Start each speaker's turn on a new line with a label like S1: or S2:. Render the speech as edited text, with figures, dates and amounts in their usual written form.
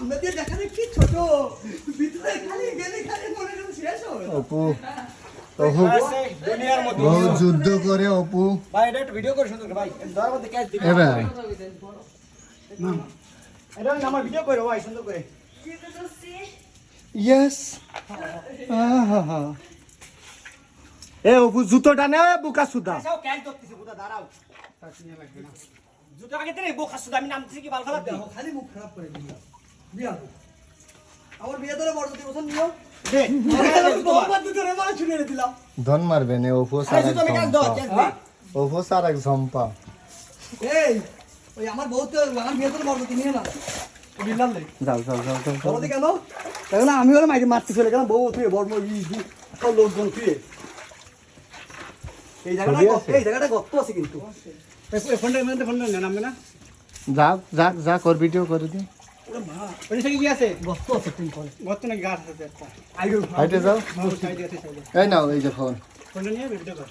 S1: সামনে দিয়ে দেখালে কি ছোট ভিতরে খালি গেলে খালি মনে হয় শেষ হবে
S2: অপু অপু
S3: দুনিয়ার মধ্যে
S2: বহু যুদ্ধ করে অপু
S3: ভাই এটা একটা ভিডিও করে সুন্দর করে ভাই দর মধ্যে ক্যাচ দিবি
S2: এবার
S3: এটা আমার ভিডিও করে ভাই সুন্দর করে
S2: ইয়েস এ অপু জুতোটা নে বুকা সুদা
S3: আচ্ছা ক্যাচ ধরতেছে বুদা দাঁড়াও জুতো আগে তেরে বোকা সুদা আমি নামতেছি কি বাল ফালা
S1: দেখো খালি মুখ খারাপ করে দিলাম বিয়া আমার বিয়ে ধরে বড় দুই বছর নিও
S3: দে
S1: তোমার দুধরে মাছ ছুঁড়ে দিলাম
S2: ধন মারবে নে অপু
S3: আরে
S2: সারা
S3: জুতো আমি ক্যাচ দাও ক্যাচ দে
S2: অপু সারা জম্পা
S1: এই ওই আমার বউ তো আমার বিয়ে ধরে বড় দুই নিয়ে না বিল্লাল লে
S2: যাও যাও যাও যাও
S1: বড় দি কেন দেখো না আমি ওরা মাইতে মারতে চলে কেন বউ তুই বড় সব লোকজন তুই এই জায়গাটা গর্ত আছে কিন্তু
S3: ফোনটা নামবে না
S2: যাক যাক যা কর ভিডিও করে দি
S3: ওই সাইডে কি আছে
S1: গর্ত আছে তুই করে
S3: গর্ত নাকি গাছ আছে একটা
S1: আইডো
S2: হাইটে যাও
S3: সাইডে আছে সাইডে
S2: এই নাও এই যে ফোন
S3: ফোনটা নিয়ে ভিডিও কর